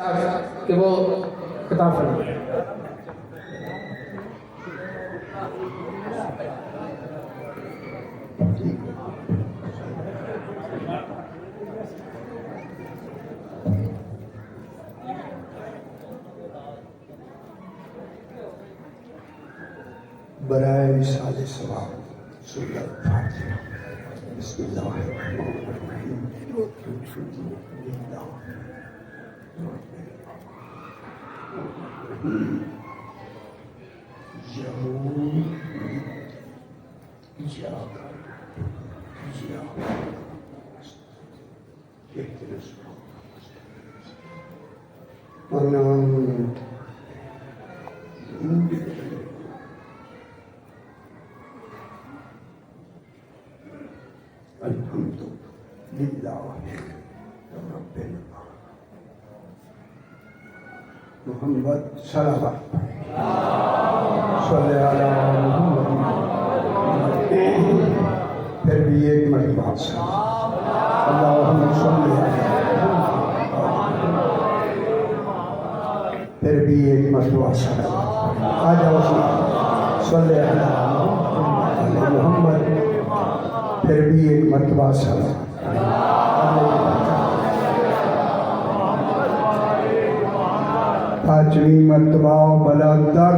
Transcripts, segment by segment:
کہ وہ خطاب فرمائے۔ برائے مثال ثواب سورۃ الفاتحہ۔ بسم اللہ الرحمن الرحیم۔ الحمد للہ رب العالمین۔ محمد صلوات صلی علی محمد۔ پھر بھی ایک مرتبہ اللہم صلی علی محمد۔ پھر بھی ایک مرتبہ آ جاؤ صلی علی محمد۔ پھر بھی ایک مرتبہ پانچویں مرتبہ بلا در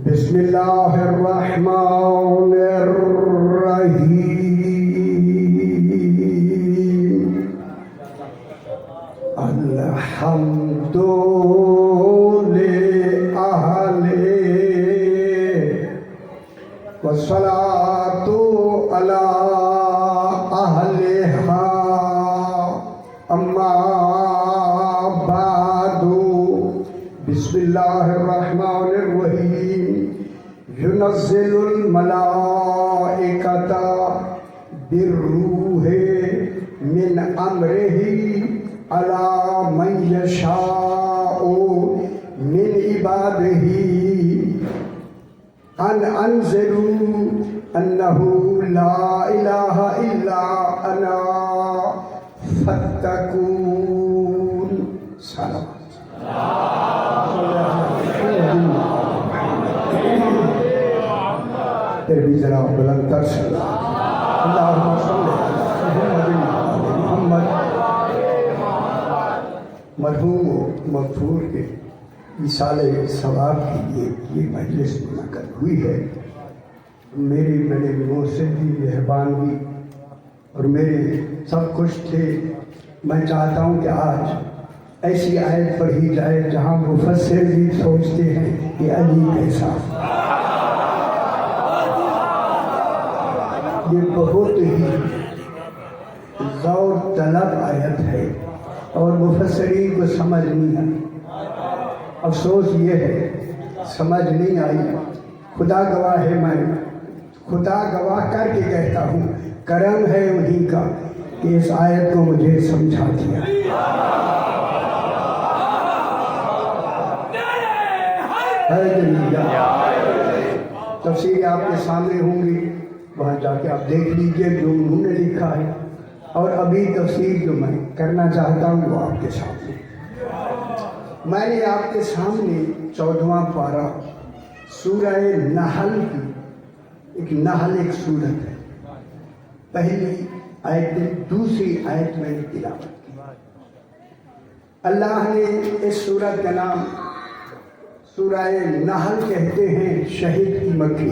بسم اللہ الرحمن الرحیم۔ الحمد والصلاة على أهلها أما بعد بسم الله الرحمن الرحيم۔ ينزل الملائكة بالروح من أمره على من يشاء من عباده ان انذروا انه لا الہ الا انا فاتقون۔ صلوات۔ پھر بھی ذرا بلند تر سے اللہم صلی علی محمد۔ مرحوم و مغفور کے ایصال ثواب کے لیے یہ مجلس منعقد ہوئی ہے۔ میری بڑے محسن بھی مہربان بھی اور میرے سب کچھ تھے۔ میں چاہتا ہوں کہ آج ایسی آیت پڑھی جائے جہاں مفسر بھی سوچتے ہیں کہ علی کیسا۔ یہ بہت ہی غور طلب آیت ہے اور مفسرین کو سمجھ نہیں آئی۔ افسوس یہ ہے سمجھ نہیں آئی۔ خدا گواہ ہے، میں خدا گواہ کر کے کہتا ہوں کرم ہے انہی کا کہ اس آیت کو مجھے سمجھا دیا۔ تفسیر آپ کے سامنے ہوں گی، وہاں جا کے آپ دیکھ لیجئے جو انہوں نے لکھا ہے، اور ابھی تفسیر جو میں کرنا چاہتا ہوں وہ آپ کے سامنے۔ میں نے آپ کے سامنے 14واں پارہ سورہ نحل کی نحل ایک سورت ہے، پہلی آیت دوسری آیت میں نے تلاوت کی۔ اللہ نے اس سورت کا نام سورہ نحل کہتے ہیں، شہد کی مکھی۔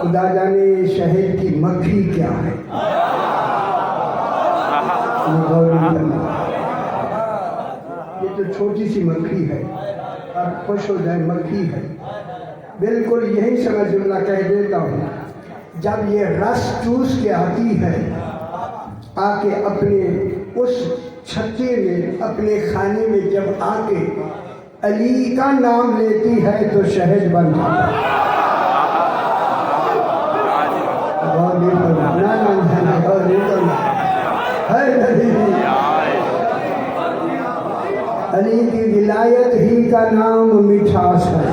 خدا جانے شہد کی مکھی کیا ہے۔ یہ تو چھوٹی سی مکھی ہے، آپ خوش ہو جائیں مکھی ہے، بالکل یہی سمجھ اللہ کہہ دیتا ہوں۔ جب یہ رس چوس کے آتی ہے، آ کے اپنے اس چھتے میں اپنے کھانے میں جب آ کے علی کا نام لیتی ہے تو شہد بن جاتا ہے۔ علی کی ولایت ہی کا نام مٹھاس ہے۔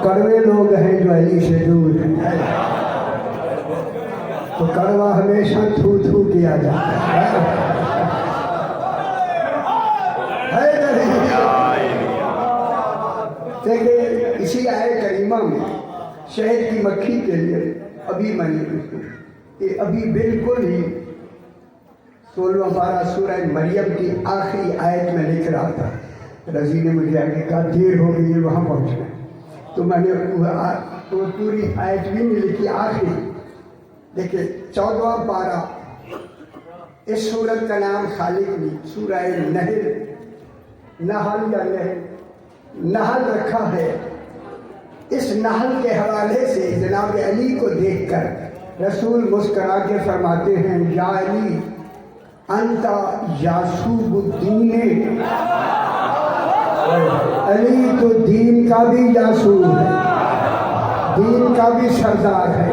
کڑوے कड़वे लोग हैं जो अली से दूर हैं। तो कड़वा हमेशा थू थू किया जाता है। देखिए इसी आयत करीमा में शहद की मक्खी के लिए अभी मैंने ये अभी बिल्कुल ही 16वां पारा सूरह मरियम की आखिरी आयत में लिख रहा था। रजी ने मुझे आगे कहा देर हो गई है वहाँ पहुँचना, तो मैंने वो पूरी आयत भी नहीं लिखी, आखिरी। देखिए 14वां पारा, इस सूरत का नाम खालिक ने सूरह नहल या नहल रखा है। इस नहल के हवाले से जनाब अली को देखकर रसूल मुस्करा के फरमाते हैं, या अली अंता यासूबुद्दीन, अली तो दीन का भी यासूब है, दीन का भी सरदार है,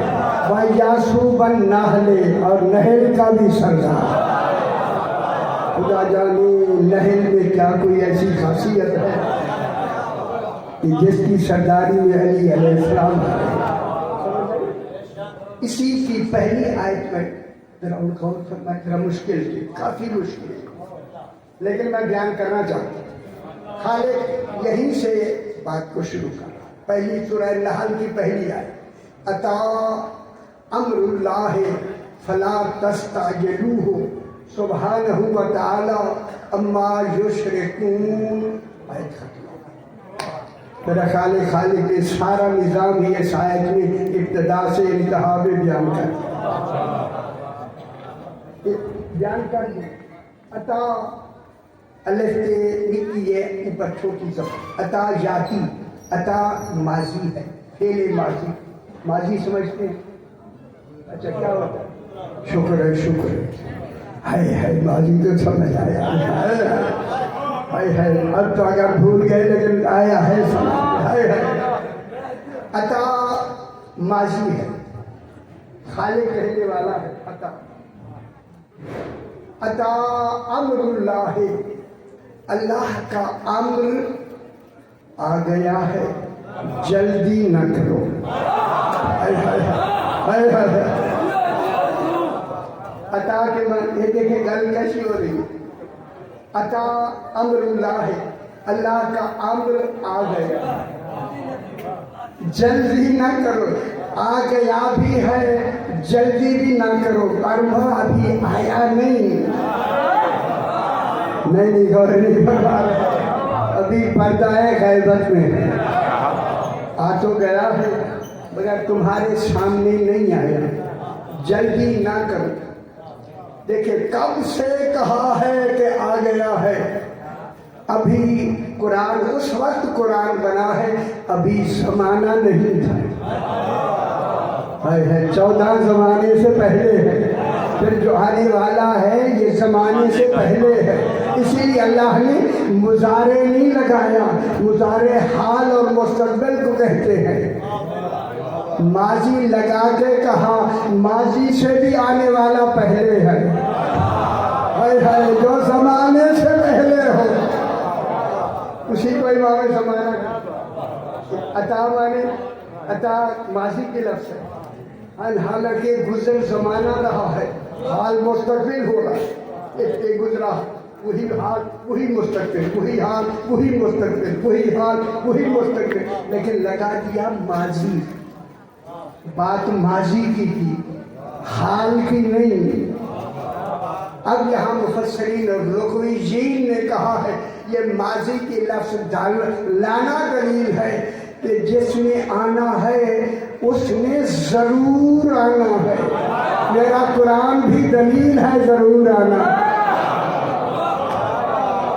वह यासूबन नहले, और नहल का भी सरदार। खुदा जाने नहल में क्या कोई ऐसी खासियत है कि जिसकी सरदारी में अली अलैहिस्सलाम है। इसी की पहली आयत में जरा मुश्किल थी, काफी मुश्किल, लेकिन मैं बयान करना चाहता हूँ। खालिक यहीं से बात को शुरू कर रहा। पहली सूरह नहल की पहली आयत, अता अम्रुल्लाह फला तस्ताजिलूहु सुब्हानहु व तआला अम्मा युशरिकून। आयत खत्म। मेरा खालिक ने सारा निज़ाम ही इस आयत में इब्तिदा से इंतहा में बयान कर दिया। अता अलिफ के निकी है, ऊपर छोटी सा अता जाती, अता माजी है, फेले माजी, माजी समझते हैं? अच्छा क्या होता है? शुक्र है, शुक्र है। हाय माजी तो समझ आया, हाय अब तो अगर भूल गए लेकिन आया है समझ। हाय अता माजी है, खालिक कहने वाला है। अता अम्रुल्लाह, अल्लाह का अम्र आ गया है, जल्दी न करो। अता के मन ये देखें गल कैसी हो रही है। अता अम्रुल्लाह, अल्लाह का अम्र आ गया, जल्दी ना करो। आ गया भी है, जल्दी भी ना करो, पर वह अभी आया नहीं गौर नहीं बता रहा, अभी पर्दाए गैबत में है। आ तो गया है मगर तुम्हारे सामने नहीं आया, जल्दी ना करो। देखिए कब से कहा है कि आ गया है, अभी कुरान उस वक्त कुरान बना है, अभी जमाना नहीं था। है 14 जमाने से पहले है, फिर जो आने वाला है ये जमाने से पहले है। इसीलिए अल्लाह ने मुजारे नहीं लगाया, मुजारे हाल और मुस्तकबिल को कहते हैं। माजी लगा के कहा, माजी से भी आने वाला पहले है, जो जमाने से पहले हो उसी को इमाम जमाना। अता माने अता माजी की लफ्ज़ है, हालांकि गुजर जमाना रहा है, हाल मुस्तकबिल हो रहा है। एक गुजरा वही हाल वही मुस्तकबिल, वही हाल वही मुस्तकबिल, वही हाल वही मुस्तकबिल, लेकिन लगा दिया माजी। बात माजी की थी, हाल की नहीं। अब यहाँ मुफस्सरीन और लुग़वीयीन ने कहा है ये माजी की लफ्ज़ लाना दलील है कि जिसने आना है उसने जरूर आना है। मेरा कुरान भी दलील है जरूर आना,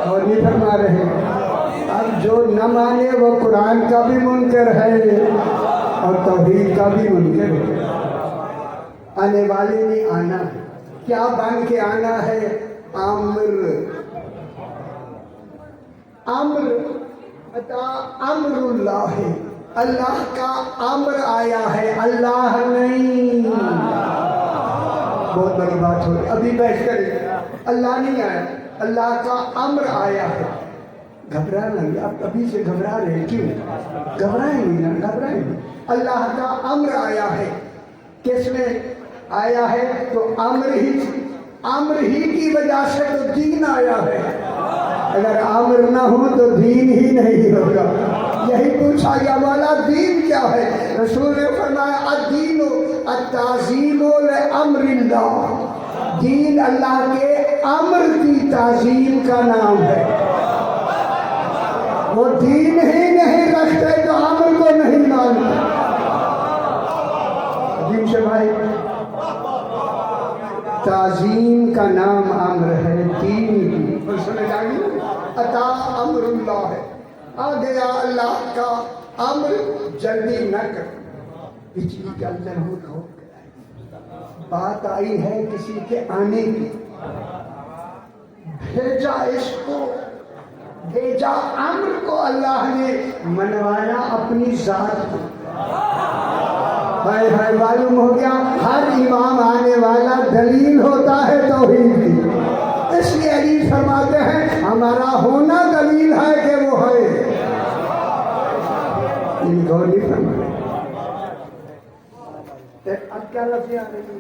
और नहीं फरमा रहे। अब जो न माने वो कुरान का भी मुनकर है और तौहीद का भी मुनकर है। आने वाले ने आना है, क्या बन के आना है? अम्र अता अम्रुल्लाह है, अल्लाह का अम्र आया है, अल्लाह नहीं। बहुत बड़ी बात हो रही, अभी बैठ कर अल्लाह नहीं आया, अल्लाह का अम्र आया है। घबराना नहीं, आप अभी से घबरा रहे हैं, क्यों घबराएंगे ना, घबराएंगे। अल्लाह का अम्र आया है, किसमें आया है? तो अम्र ही की वजह से तो दीन आया है। अगर अम्र ना हो तो दीन ही नहीं होगा। यही पूछा गया वाला दीन क्या है? रसूल ने फरमाया अद्दीन अत्ताज़ीम लिअम्रिल्लाह, दीन अल्लाह के अम्र की ताज़ीम का नाम है। वो दीन ही नहीं रखते तो अम्र को नहीं मानते। दीन से भाई, ताज़ीम का नाम अम्र है, दीन की। सुने जाएंगे अता अम्रुल्लाह है, आ गया अल्लाह का अम्र, जल्दी न कर। पिछली के अंदर हो बात आई है किसी के आने की, भेजा इसको, भेजा अम्र को अल्लाह ने, मनवाया अपनी जात को। भाई मालूम हो गया, हर इमाम आने वाला दलील होता है तौहीद की। इसलिए अली फरमाते हैं हमारा होना दलील है कि वो है। गौर नहीं फरमाते। अब क्या लफ्ज़ आ रही है?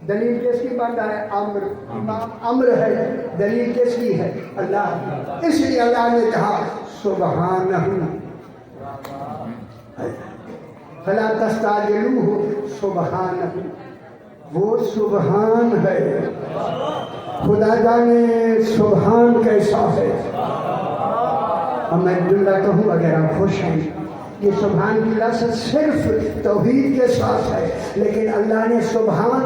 दलील किसकी बात है? अम्र, इमाम अम्र है, दलील किसकी है? अल्लाह। इसलिए अल्लाह ने कहा सुबहानहू फला तस्ताजिलूहु सुबहानहू, वो सुबहान है। खुदा जाने सुबहान कैसा है। अब मैं जुमला कहूँ अगर आप खुश हैं, ये सुबहान की लफ्ज़ सिर्फ तौहीद के साथ है, लेकिन अल्लाह ने सुबहान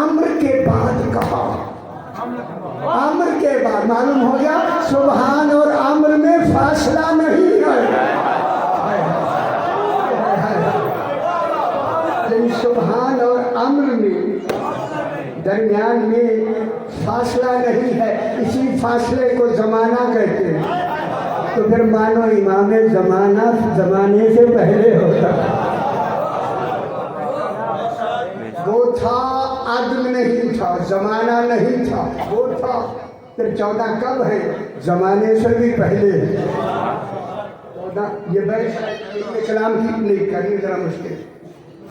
अम्र के बाद कहा। अम्र के बाद मालूम हो गया सुबहान और अम्र में फासला नहीं है। सुबहान और अम्र में दरमियान में फासला नहीं है, इसी फासले को ज़माना कहते हैं। तो फिर मानो इमाम ज़माना ज़माने से पहले होता। वो था आदम नहीं था, ज़माना नहीं था, वो था। फिर 14 कब है? ज़माने से भी पहले। 14 ये बैठ कलाम की नहीं करनी जरा मुश्किल।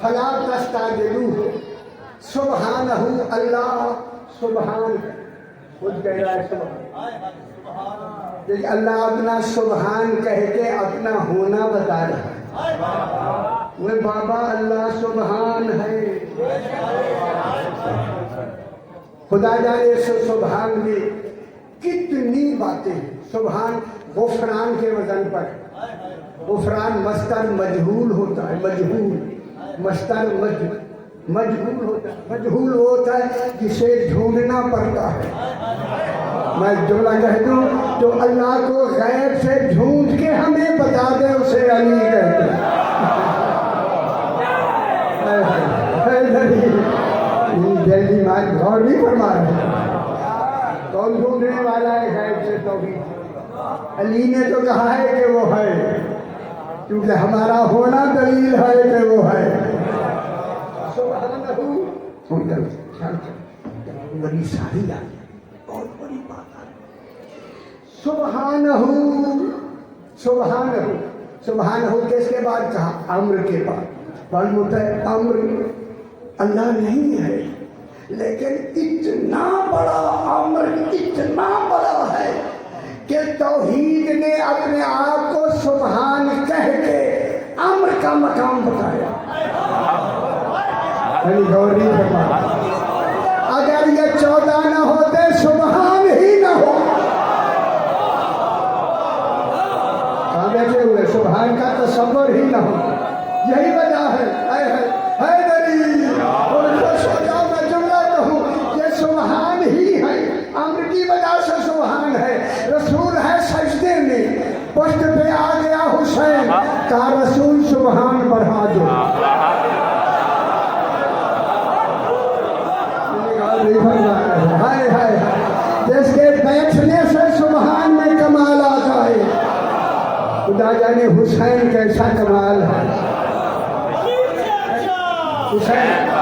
फला तस्ताजिलूहु सुबहानहू, अल्लाह सुबहान खुद कह रहा है सुबहान। अल्लाह अपना सुबहान कह के अपना होना बता रहा है। वो बाबा अल्लाह सुबहान है। खुदा जाने से सुबहान में कितनी बातें। सुबहान गुफरान के वजन पर, गुफरान मस्तर मजहूल होता है, मजहूल मस्तर मजहूल होता है। मजहूल होता है जिसे ढूंढना पड़ता है। मैं जुमला कह दूं जो अल्लाह को गैर से ढूंढ के हमें बता दे उसे अली कहते हैं। जल्दी मार गौर नहीं फरमा रहे। कौन ढूंढने वाला है गैर से? तौहीद। अली ने तो कहा है कि वो है, क्योंकि हमारा होना दलील है कि वो है। बड़ी सारी बहुत बड़ी बात है। सुबहानहू, सुबहानहू, सुबहानहू किसके बाद कहा? अम्र के बाद। मालूम होता है अम्र अल्लाह नहीं है, लेकिन इतना बड़ा अम्र, इतना बड़ा है कि तौहीद ने अपने आप को सुबहान कह के अम्र का मकाम बताया। गौरी अगर ये 14 न होते सुबहान ही न हो। कहाँ बैठे हुए? सुबहान का तसव्वुर ही न हो। यही वजह है दलील। और खुश हो जाओ, मैं जुमला कहूँ, ये सुबहान ही है। अम्र की वजह से सुबहान है। रसूल है सजदे में, पुष्ट पे आ गया हुसैन, कहा रसूल सुबहान बढ़ा दो। हाय हाय, जिसके बैठने से सुबहान में कमाल आता है। खुदा जाने हुसैन कैसा कमाल है। हुसैन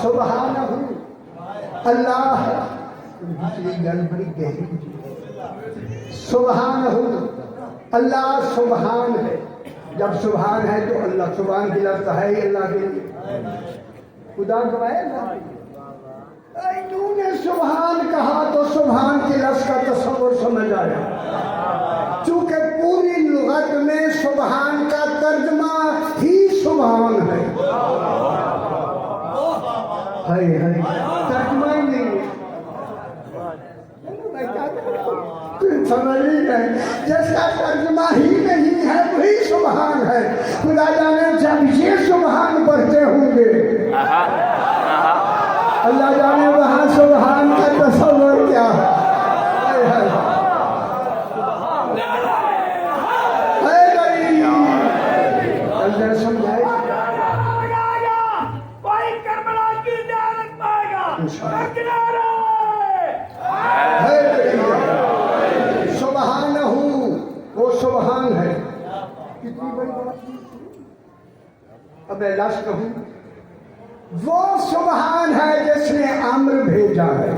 سبحانہ اللہ پچھلی گل بڑی گہری سبحانہ اللہ سبحان ہے. جب سبحان ہے تو اللہ سبحان کی لفظ ہے ہی اللہ کے لیے. خدا گواہ اللہ تو نے سبحان کہا تو سبحان کے لفظ کا تصور سمجھ آیا. چونکہ پوری لغت میں سبحان کا ترجمہ ہی سبحان ہے. ترجمہ ہی نہیں ہے. سمجھ نہیں جس کا ترجمہ ہی نہیں ہے وہی سبحان ہے. خدا جانے جب یہ سبحان پڑھتے ہوں گے اللہ جانے وہاں سبحان کا تصور کیا ہے. اللہ سمجھائے سبحانہ وہ سبحان ہے. کتنی بڑی بات. اب میں لفظ کہوں وہ سبحان ہے جس نے امر بھیجا ہے.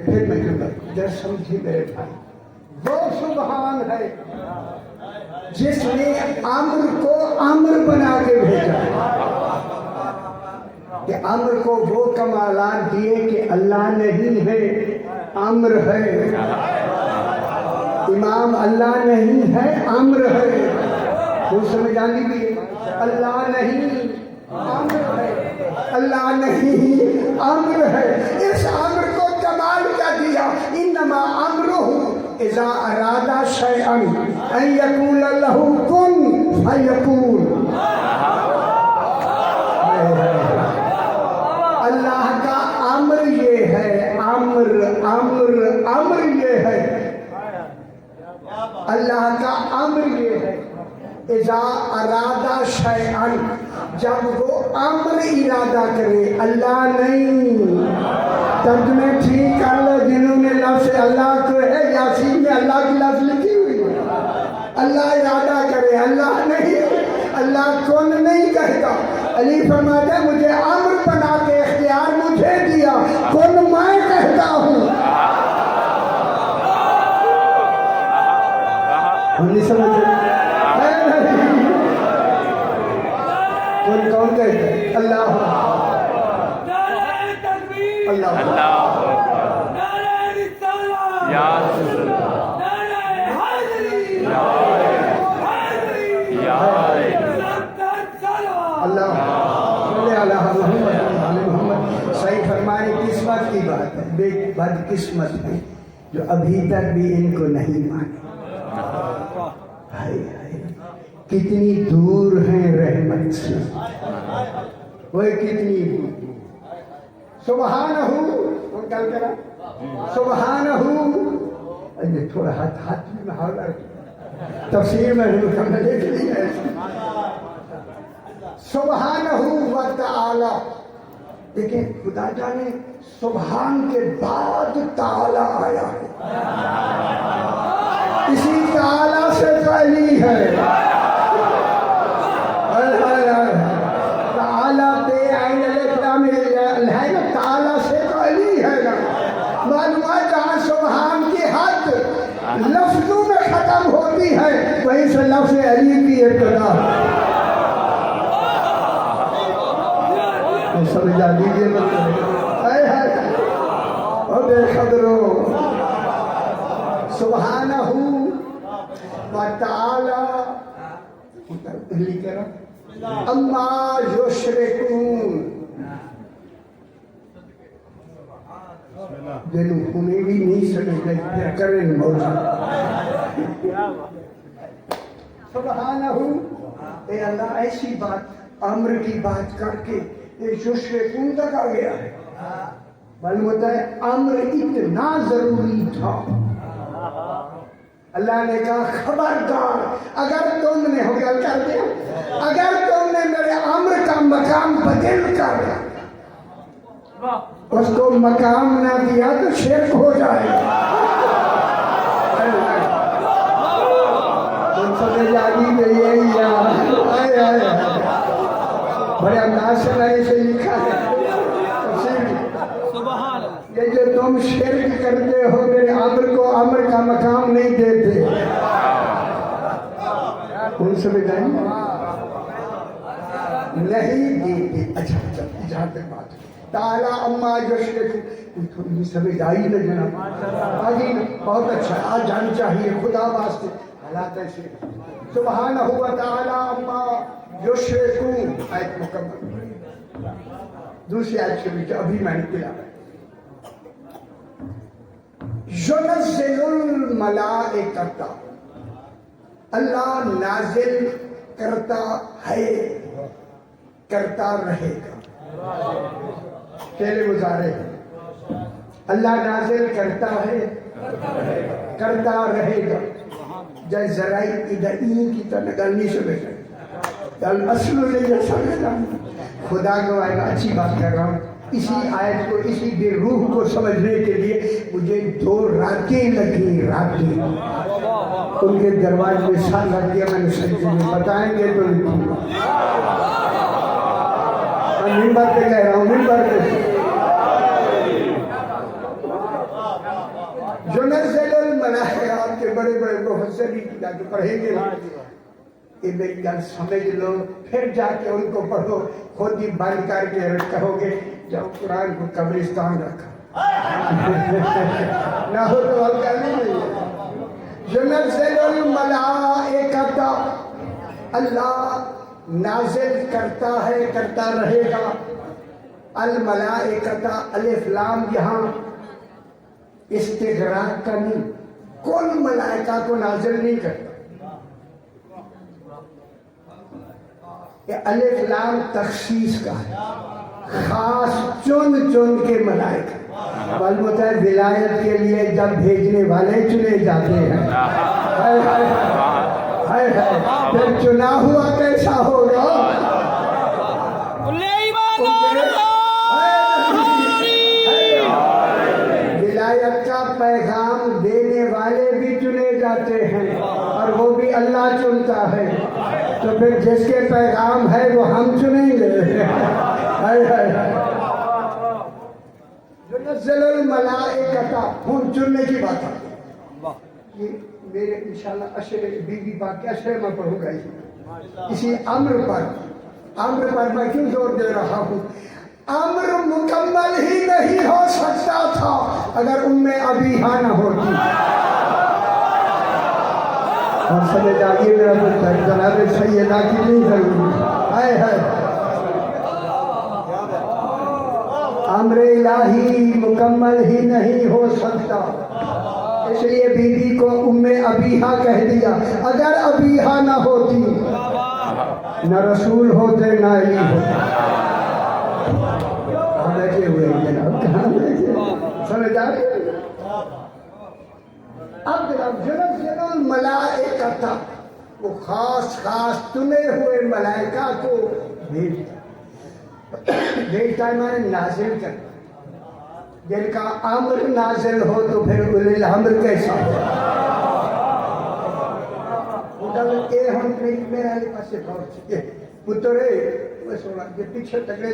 پھر میں کیوں در سمجھی میرے بھائی. وہ سبحان ہے جس نے امر کو امر بنا کے بھیجا ہے. کہ امر کو وہ کمالات دیے کہ اللہ نہیں ہے امر ہے. امام اللہ نہیں ہے امر ہے. وہ سمجھانی بھی اللہ نہیں امر ہے. اللہ نہیں امر ہے. اس امر کو کمال کیا دیا. انما امرہ اذا اراد شیئا ان یقول له کن فیکون. اللہ کا امر یہ ہے. امر یہ ہے. اللہ کا امر یہ ہے اذا ارادہ شیئن جب وہ امر ارادہ کرے. اللہ نہیں. ترجمے ٹھیک کر لو جنہوں نے لفظ اللہ کو ہے یاسین میں اللہ کی لفظ لکھی ہوئی ہے. اللہ ارادہ کرے اللہ نہیں. اللہ کون نہیں کہتا. علی فرماتا ہے مجھے امر بنا کے اختیار مجھے دیا کون میں کہتا ہوں. نہیں سمجھ کون کہتا ہے اللہ محمد. صحیح فرمائے قسمت کی بات ہے. بے بد قسمت ہے جو ابھی تک بھی ان کو نہیں مانے. کتنی دور ہیں رحمت سے. وہ کتنی دور. سبحانہ سبحانہ تھوڑا ہاتھ میں حاضر تفسیر میں دیکھ لی ہے. سبحانہ و تعالی. لیکن خدا جانے سبحان کے بعد تعالی آیا ہے. اسی تعالی سے تعالی ہے. تعالی بے عین الاکرام ہے نا. تعالی سے تعالی ہے نا. معلوم ہے جہاں سبحان کی حد لفظوں میں ختم ہوتی ہے وہیں سے لفظ علی کی ابتدا. سمجھا دیجیے اور بے قدرو. سبحانہ و تعالی اما یشرکون. جنہوں انہیں بھی نہیں سمجھتے پھر کریں مولا. سبحانہ اے اللہ ایسی بات امر کی بات کر کے یشرکون تک آ گیا ہے. معلوم ہوتا ہے امر اتنا ضروری تھا. اللہ نے کہا خبردار اگر تم نے ہو گیا کر دیا اگر تم نے میرے امر کا مقام بدل کر اس کو مقام نہ دیا تو شرک ہو جائے گا. تم سمجھ آگی میں یہی ہے. बड़े अंदाज से मैंने इसे लिखा है। ये जो तुम शिर्क करते हो मेरे अम्र को अम्र का मकाम नहीं देते। उनसे बताइए नहीं देते। अच्छा जहाँ तक बात ताला अम्मा यशरकू थोड़ी समझ आई ना जनाब आगे बहुत अच्छा आज जानी चाहिए खुदा वास्ते हालात ऐसे सुबहानहू व तआला अम्मा यशरकू। आयत मुकम्मल दूसरी आयत के बीच अभी मैंने तिलावत युनज़्ज़िलुल मलाइकता अल्लाह नाजिल करता है करता रहेगा। पहले गुजारे अल्लाह नाजिल करता है करता रहेगा। जय जराई इधर की तरह गलनी से बैठे असलुल समझना खुदा को आएगा। अच्छी बात कर रहा हूँ। इसी आयत को इसी बेरूह को समझने के लिए मुझे 2 रातें लगी। रातें उनके दरवाजे में साल लग गया। मैंने सही में बताएंगे तो मिंबर पे कह रहा हूँ मिंबर पे युनज़्ज़िलुल मलाइका के बड़े बड़े मुफस्सिरीन जाके पढ़ेंगे ये मेरी गल समझ लो फिर जाके उनको पढ़ो। खुद ही बंद करके कहोगे जब कुरान को कब्रिस्तान रखा ना हो तो हल्का नहीं है। युनज़्ज़िलुल मलाइकता अल्लाह नाजिल करता है करता रहेगा। अल मलाइकता अलिफ लाम यहाँ इस्तिग़राक़ का नहीं कुल मलाइका को नाजिल नहीं करता। ये अलिफ लाम तख़सीस का है खास चुन चुन के मलाइका। मालूम होता है विलायत के लिए जब भेजने वाले चुने जाते हैं फिर चुना हुआ कैसा होगा। विलायत का पैगाम देने वाले भी चुने जाते हैं और वो भी अल्लाह चुनता है। तो फिर जिसके पैगाम है वो हम चुनेंगे। युनज़्ज़िलुल मलाइकता हम चुनने की बात है। ये मेरे इंशाल्लाह अशरे बीबी पाक के अशरे में पढ़ूंगा इसी अम्र पर मैं क्यों जोर दे रहा हूँ। अम्र मुकम्मल ही नहीं हो सकता था अगर उनमें अबीहा न होती। और समझ आइए मेरा पुत्र जनाब सैयदा की नहीं जरूरी है। अम्र इलाही मुकम्मल ही नहीं हो सकता इसलिए बीबी को उम्मे अबीहा कह दिया। अगर अबीहा न होती न रसूल होते न अली होते। कहाँ बैठे हुए हैं जनाब कहाँ बैठे समझ आ रही। अब जनाब युनज़्ज़िलुल मलाइकता वो खास चुने हुए मलाइका को भेजता है मैंने नाजिल कर। जिनका अम्र नाजिल हो तो फिर उलिल अम्र कैसा हो। हम मेरा पास पुत्रे ये पीछे तगड़े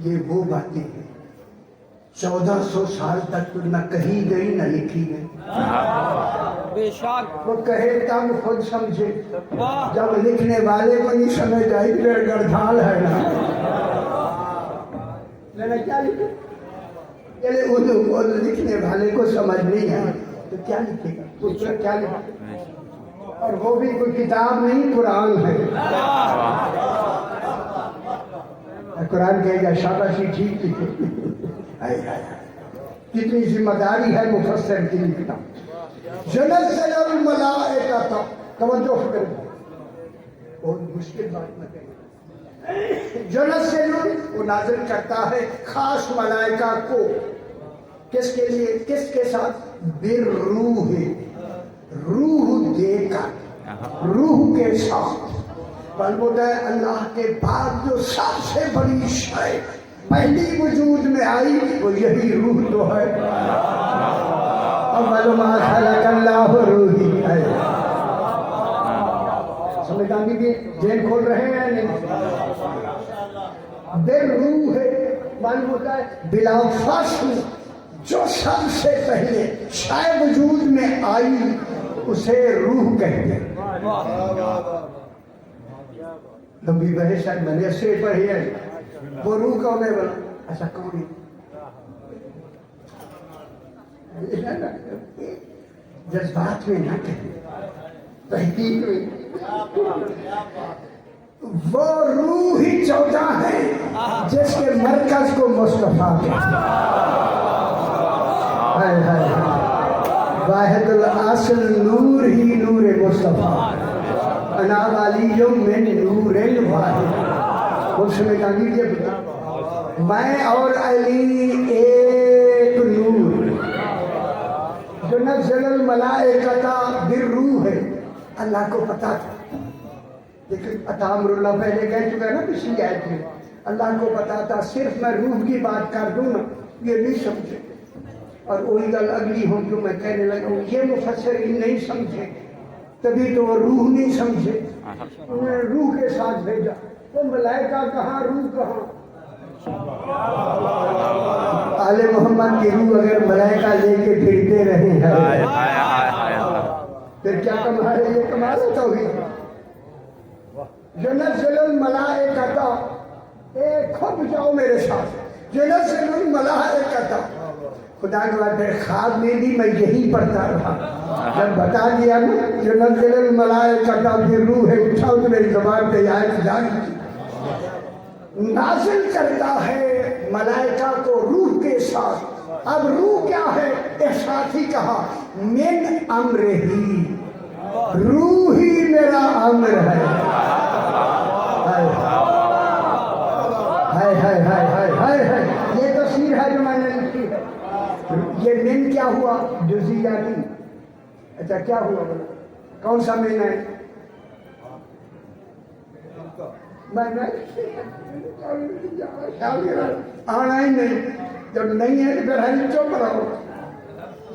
ये वो बातें हैं 1400 साल तक तो न कही गई न लिखी गई। बेशक वो कहे तब खुद समझे जब लिखने वाले को नहीं समझ आई फिर गढ़ाल है ना। मैंने क्या लिखा चले वो लिखने वाले को समझ नहीं है तो क्या लिखेगा पुत्र क्या लिखेगा। और वो भी कोई किताब नहीं कुरान है। कुरान कहेगा शाबाशी ठीक लिखे। कितनी जिम्मेदारी है मुफस्सिर की लिखना। युनज़्ज़िलुल मलाइकता तवज्जो करें बहुत मुश्किल बात न करें। युनज़्ज़िलुल वो नाज़िल करता है खास मलाइका को किसके लिए किसके साथ बिर्रूह रूह देकर रूह के साथ। बलबोता है अल्लाह के बाद जो सबसे बड़ी शय पहली वजूद में आई वो यही रूह तो है। अव्वलु मा खलक़ल्लाहु रूही है। समझ आ गई? जेल खोल रहे हैं या नहीं? दिल रूह है, मालूम होता है बिला फास्ल, जो सबसे पहले शायद वजूद में आई उसे रूह कहते हैं। लंबी बहस शायद मैंने से पढ़ी है, वो रूह कौन है बोला? ऐसा कौन है? जज्बात में ना कहें, तहकीक में। वो रूह ही 14 है जिसके मरकज को मुस्तफा कहते हैं। वाहिदुल असल नूर ही नूर मुस्तफा, अना वाली में नूरिल वाहिद। उसमें कहा मैं और अली एक नूर, जो नज़्ज़लल मलाइकता बिर्रूह है। अल्लाह को पता था, लेकिन अतामरुल्लाह पहले कह चुका है ना पिछली आयत में, अल्लाह को पता था सिर्फ मैं रूह की बात कर दूं ना ये नहीं समझे, और वही गल अगली हो जो मैं कहने लगा हूँ, ये मुफस्सिरीन नहीं समझे, तभी तो वो रूह नहीं समझे। उन्होंने रूह के साथ भेजा, तो मलाइका कहाँ, रूह कहाँ? आले मोहम्मद की रूह अगर मलाइका लेके फिरते रहे हैं फिर क्या कमाल है? ये कमाल है तौहीद। युनज़्ज़िलुल मलाइकता, खुद जाओ मेरे साथ, युनज़्ज़िलुल मलाइकता। खुदा के बाद फिर ख्वाब में भी मैं यही पढ़ता रहा, जब बता दिया ना युनज़्ज़िलुल मलाइकता बिर्रूह है, उठाओ तो मेरी ज़बान पे आयत जारी थी। नाजिल करता है मलाइका को रूह के साथ। अब रूह क्या है? एक साथी कहा मिन अम्र ही, रूह ही मेरा अम्र है। हाय हाय हाय हाय हाय हाय, ये तस्वीर है जो मैंने लिखी है। ये मिन क्या हुआ? जुज़ियाती। अच्छा क्या हुआ बोला? कौन सा मिन है? आना ही नहीं, जब नहीं है तो फिर हम चुप रहो।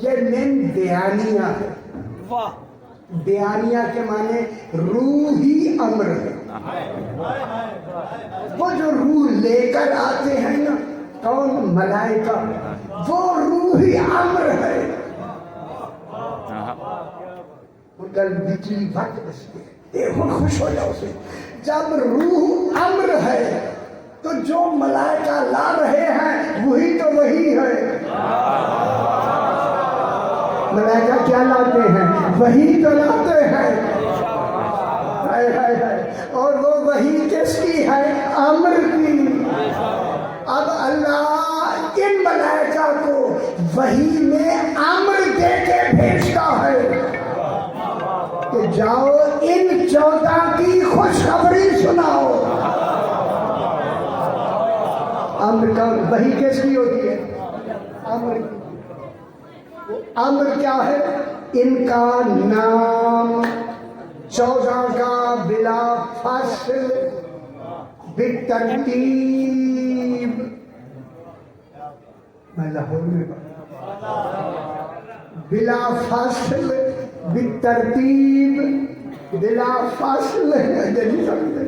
ये मिन बयानिया है। बयानिया के माने रूह ही अम्र है। वो जो रूह लेकर आते हैं ना, कौन? मलाइका, वो रूह ही अम्र है। कल बिजली भट देखो, खुश हो जाओ उसे। जब रूह अम्र है तो जो मलाइका ला रहे हैं वही तो वही है। मलाइका क्या लाते हैं? वही तो लाते हैं। हाय हाय हाय, और वो वही किसकी है? अम्र की। अब अल्लाह इन मलाइका को वही में अम्र दे के भेजता है कि जाओ इन 14 की खुशखबरी सुनाओ। अम्र का वही किसकी होती है? अम्र की। अम्र क्या है? इनका नाम 14 का बिला फासिल बितरतीब। मैं लाहौर में बिला फासिल बितरतीब, बिला फासिल जल्दी समझ।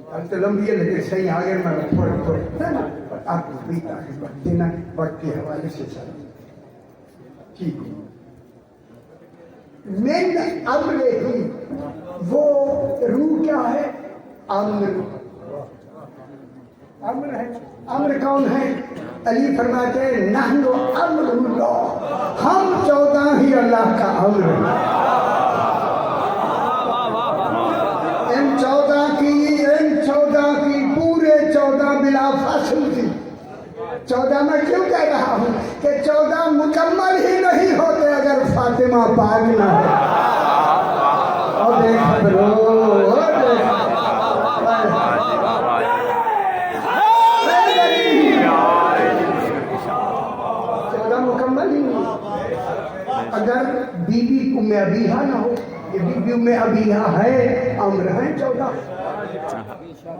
अब तो लंबी है लेकिन सही आगे मैं थोड़ा आपको देना वक्त के हवाले से सर ठीक। मिन अम्र ही, वो रूह क्या है? अम्र। अम्र है। अम्र कौन है? अली फरमाते हैं नहनु अम्रुल्लाह, हम 14 ही अल्लाह का अम्र है। इन 14 की पूरे 14 बिला फासिल थी। 14 में क्यों कह रहा हूँ कि 14 मुकम्मल ही नहीं होते अगर फातिमा पाक ना हो। और देख लो, मुकम्मल ही नहीं। अगर बीबी उम्मे अबीहा ना हो, ये बीबी उम्मे अबीहा है, अम्र है 14।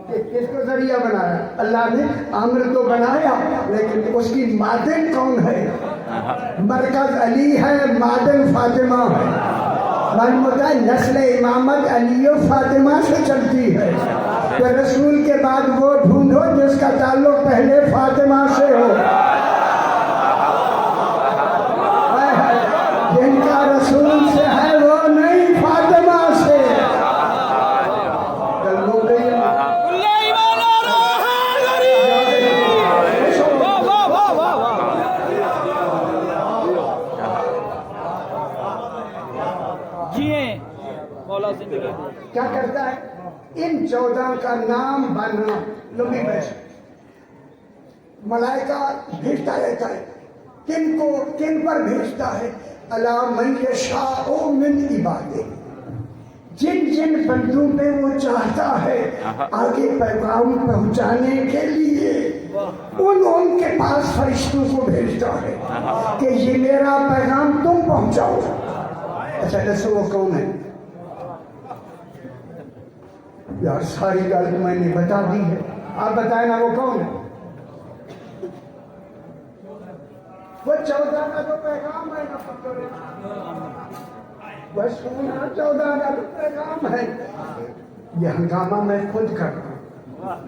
किसको जरिया बनाया? अल्लाह ने। अम्र तो बनाया लेकिन उसकी मादिन कौन है? मरकज अली है, मादन फातिमा है। मालूम होता है नस्ल इमामत अली और फातिमा से चलती है। तो रसूल के बाद वो ढूंढो जिसका ताल्लुक पहले फातिमा से हो, जिनका रसूल से है वो नहीं फातिमा से। क्या करता है? इन 14 का नाम बनना लंबी बैठ मलाइका भेजता रहता है। किन को किन पर भेजता है? अला मन यशाओ मिन इबादे, जिन जिन बंदों पे वो चाहता है आगे पैगाम पहुंचाने के लिए उनके पास फरिश्तों को भेजता है कि ये मेरा पैगाम तुम पहुंचाओ। अच्छा दसो वो कौन है? यार सारी गल तो मैंने बता दी है, आप बताए ना वो कौन है? वो 14 का तो पैगाम है ना, बस 14 का तो पैगाम है। ये हंगामा मैं खुद करता हूँ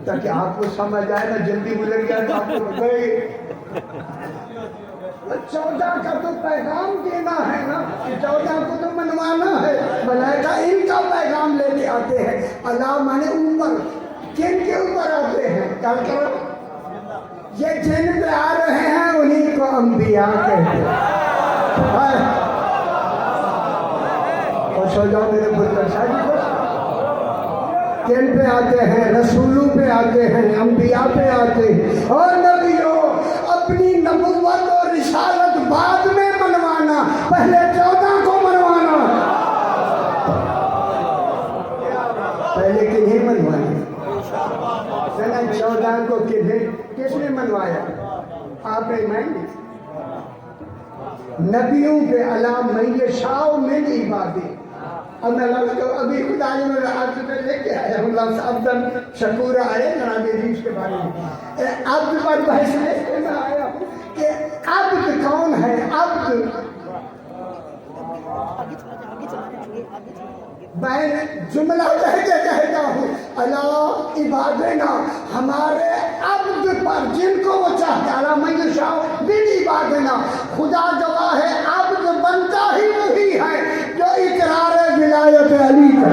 ताकि आपको समझ आए ना, जल्दी गुजर गया तो आपको बताए। 14 का तो पैगाम देना है ना, 14 को तो मनवाना है। मलाइका इनका पैगाम लेके आते हैं। अल्लाह माने ऊपर, किन के ऊपर आते हैं? क्या करो? ये जिन पे आ रहे हैं उन्हीं को अंबिया कहते हैं। और सो जाओ मेरे पुत्र साहब, किन पे आते हैं? रसूलों पे आते हैं, अंबिया पे आते हैं। और नबियों, अपनी नबुव्वत और रिसालत बाद में मनवाना, पहले 14 को मनवाना। पहले किन्हें मनवाया? 14 को किसने मनवाया? आपने मांगी नबियों पे अला मैशाओ मिन इबादे। अब मैं लफ्ज़ को अभी खुदा ने मेरे हाथ में लेके आया हूँ, लफ्ज़ अब्दन शकूर आए जनाब अजीज के बारे में। अब्द पर बहस लेके मैं आया हूँ कि अब्द कौन है? अब्द मैं जुमला कहता हूँ, अला इबादना, हमारे अब्द पर जिनको वो चाहता, अला मैशाओ मिन इबादना। खुदा गवाह है, अब्द बनता ही वही है जो इकरार विलायत अली का।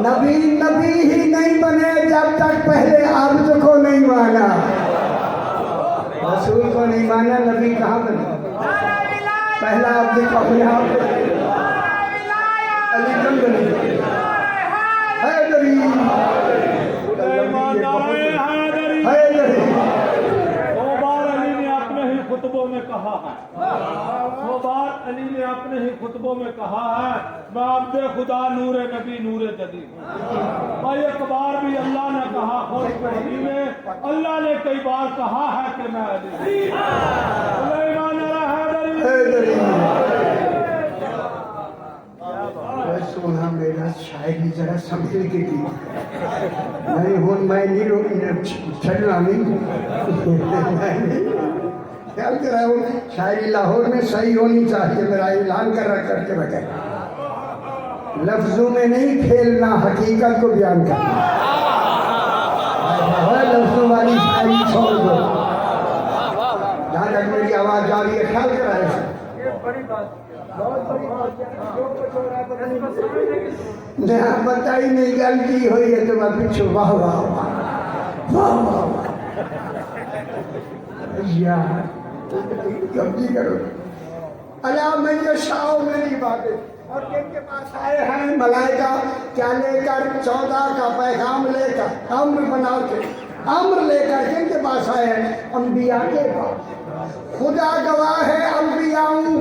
नबी ही नहीं बने जब तक पहले अब्द को नहीं माना, रसूल को नहीं माना, नबी कहाँ बने? पहला अब्द को अपने अली बन बने। खुतबों में कहा है, 2 बार अली ने अपने ही खुतबों में कहा है, मैं अब्दे खुदा नूर नबी नूर जदीद। भाई एक बार भी अल्लाह ने कहा खुद अली में, अल्लाह ने कई बार कहा है कि मैं अली। सोना मेरा शायरी जरा संभल के की नहीं हो, मैं नहीं छड़ना नहीं ख्याल कर रहा हूँ। शायरी लाहौर में सही होनी चाहिए, मेरा ऐलान करके बजाय लफ्जों में नहीं खेलना, हकीकत को बयान करना। लफ्जों वाली शायरी छोड़ दो, जहाँ तक मेरी आवाज जा रही है ख्याल कर रहा है। बताई नहीं गलती हुई है तो मैं पीछे वाह वाह वाह वाह वाह यार कब्जी करो। अला मैशाओ मेरी बातें। और किनके पास आए हैं मलाइका? क्या लेकर? 14 का पैगाम लेकर, अम्र बना के, अम्र लेकर किनके पास आए हैं? अंबिया के पास। खुदा गवाह है, अंबियाओं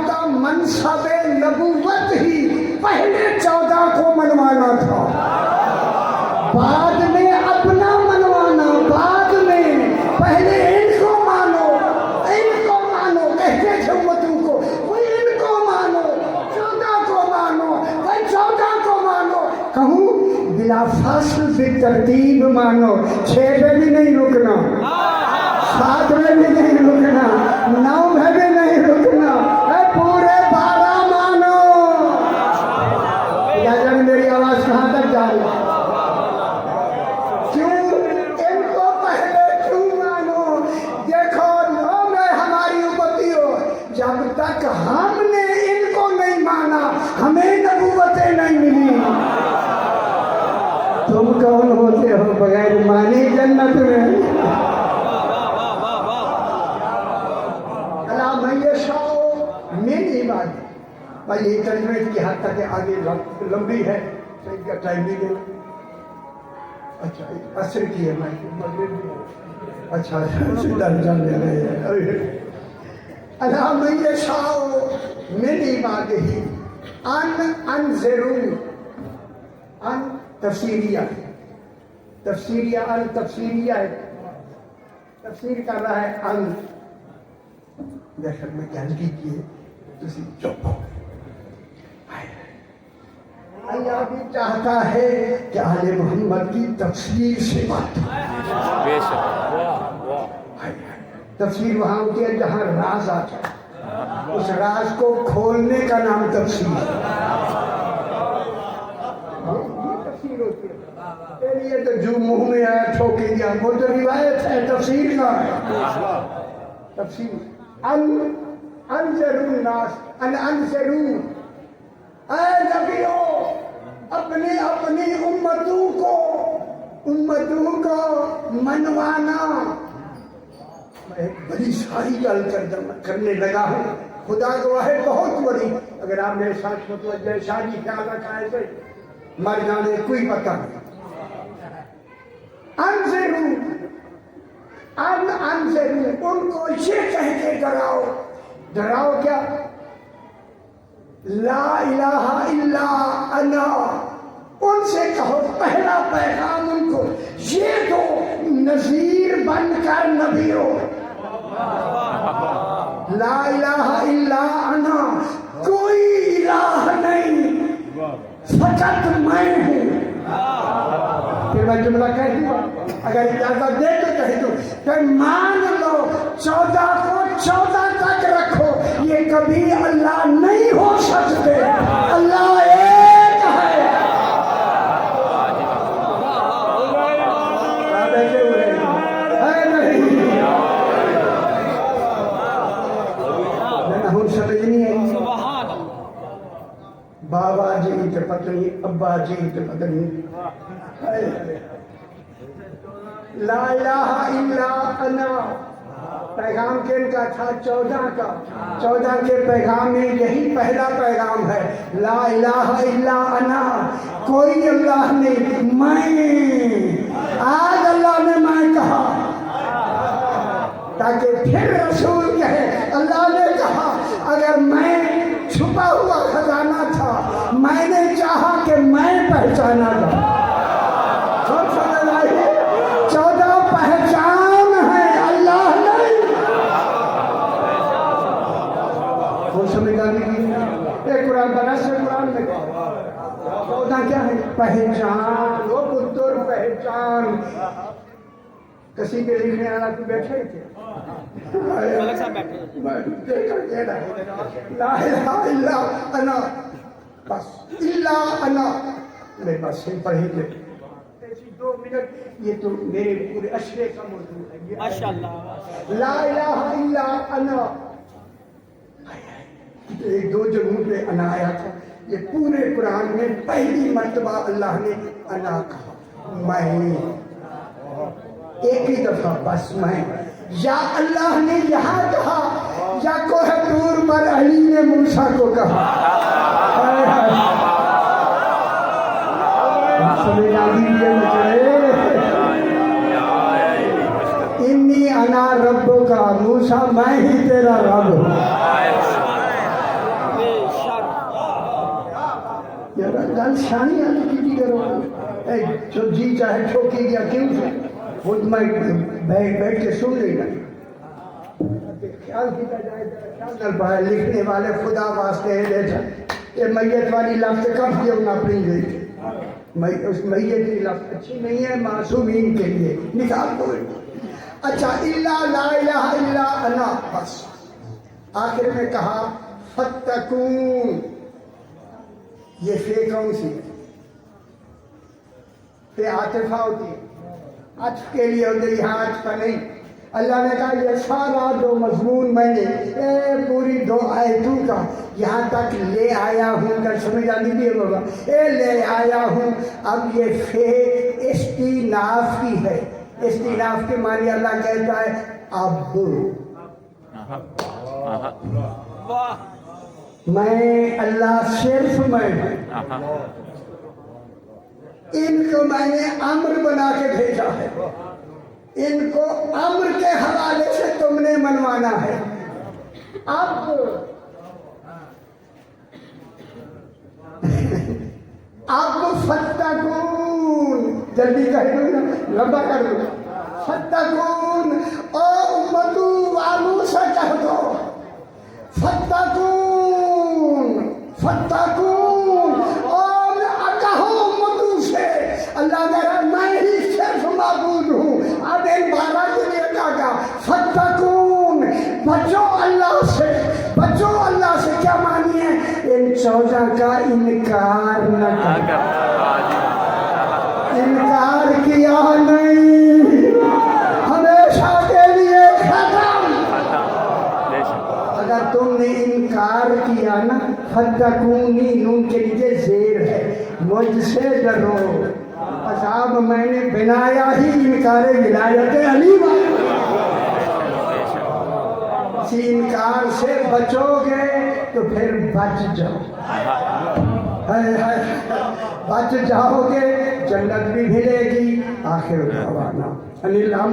का मनसब नबुव्वत ही पहले 14 को मनवाना था, बाद में अपना मनवाना, बाद में पहले इनको मानो कहते थे उम्मतों को, वो इनको मानो, 14 को मानो, भाई 14 को मानो। कहूँ बिला फास्ल से तरतीब मानो, 6 पे भी नहीं रुकना। हाथ में भी नहीं रुकना, नाव में भी नहीं रुकना, पूरे 12 मानो। क्या जाने मेरी आवाज कहाँ तक जा रही है? क्यों इनको पहले क्यों मानो? देखो लो में हमारी उपति हो, जब तक हमने इनको नहीं माना हमें नबूवतें नहीं मिली। तुम कौन होते हो बगैर माने जन्नत में? अला मैं ये शाओ मेरी बात भाई ये तर्जमे की हद तक आगे लंबी है तो इनका टाइम नहीं देना। अच्छा असर की है मैं अच्छा सीधा जान ले रहे हैं। अला मैं ये शाओ मेरी बात ही अन जरूर अन तफसीरिया अन तफसीरिया है, तफसीर कर रहा है अन। दर्शक में ध्यान कीजिए तुसी चुप हो। अल्लाह भी चाहता है कि आले मोहम्मद की तफसीर से बात तफसीर वहां होती है जहां राज आता है, उस राज को खोलने का नाम तफसीर है। ये तो जो मुंह में आया ठोके दिया वो तो रिवायत है, तफसीर का है। तफसीर अनजरू नास अनजरू ऐ नबियों अपनी अपनी उम्मतों को मनवाना। मैं एक बड़ी सारी गल करने लगा हूँ, खुदा गवाह है बहुत बड़ी। अगर आप मेरे साथ मतलब शादी ख्याल रखा है ऐसे मर जाने कोई पता नहीं। अनजरू उनको ये कह के डराओ क्या? ला इलाहा इल्ला अना। उनसे कहो पहला पैगाम उनको ये दो, नजीर बनकर नबी हो। ला इलाहा इल्ला अना, कोई इलाह नहीं फकत मैं हूँ। फिर मैं जुमला कह दूँ, अगर इजाजत दे तो कह दूँ, फिर मान लो 14 को 14 तक रखो, ये कभी अल्लाह नहीं हो सकते, अल्लाह एक है। हम समझनी है बाबा जी की पत्नी अब्बा जी की पत्नी ला इलाहा इल्ला अना पैगाम किनका था? 14 का। 14 के पैगाम में यही पहला पैगाम है, ला इलाहा इल्ला अना, कोई अल्लाह नहीं, मैं। आज अल्लाह ने मैं कहा ताकि फिर रसूल कहे अल्लाह ने कहा। अगर मैं छुपा हुआ खजाना था, मैंने चाहा कि मैं पहचाना था। 14 पहचान है, अल्लाह नहीं। वो समझदारी की एक कुरान बना से कुरान में 14 क्या है? पहचान। वो पुत्र पहचान। किसी के लिखने वाला तो बैठे थे, बस इल्ला अना मैं बस सिंपल ही थे 2 मिनट। ये तो मेरे पूरे अशरे का मौजूद है ये माशाअल्लाह। ला इलाहा इल्ला अना, एक 2 जगहों पे अना आया था। ये पूरे कुरान में पहली मर्तबा अल्लाह ने अना कहा, मैं। एक ही दफा बस मैं। या अल्लाह ने यहाँ कहा या कोहतूर पर अली ने मूसा को कहा। इन्नी अना रब्बो का, मूसा मैं ही तेरा रब हूँ। गल शानी आने की करो, जो जी चाहे ठोकी गया क्यों से वो मैं बैठ के सुन लेगा। ख्याल किया जाए ख्याल पाए लिखने वाले खुदा वास्ते ये मैयत वाली लफ्ज कब क्यों ना अपनी गई थी? उस मैयत की लफ्ज अच्छी नहीं है मासूमीन के लिए, निकाल दो। अच्छा इल्ला ला इलाहा इल्ला अना, बस आखिर में कहा फत्तकून। ये फे कौन सी फे आतिफा होती है, अत्फ के लिए होती है, यहाँ अत्फ का नहीं। अल्लाह ने कहा ये सारा जो मजमून मैंने पूरी 2 आयतों का यहाँ तक ले आया हूँ, अगर समझ आती भी है बाबा, ले आया हूँ। अब ये फे इस्तीनाफ की है। इस्तीनाफ के मानी अल्लाह कहता है अब मैं अल्लाह सिर्फ मैं हूँ, इनको मैंने अम्र बना के भेजा है, इनको अम्र के हवाले से तुमने मनवाना है। अब फत्तकून, जल्दी कह दो ना, लंबा कर दो। फत्तकून ओ उम्मतू वालों से कह दो, फत्तकून फत्तकून। और कहो उम्मतू से, अल्लाह कह रहा मैं ही सिर्फ माबूद हूँ। अब इन 12 के लिए कहा फत्तकून, बचो अल्लाह से, बचो अल्लाह से। क्या मानिए, इन 14 का इनकार न कर, इनकार किया नहीं, हमेशा के लिए खत्म। अगर तुमने इनकार किया ना, फत्तकूनी नून के नीचे जेर है, मुझसे डरो। अजाब मैंने बनाया ही इनकार विलायत अली वाला। इनकार से बचोगे तो फिर बच जाओ, बच जाओगे, जन्नत भी मिलेगी। आखिर दवाना अनिल हम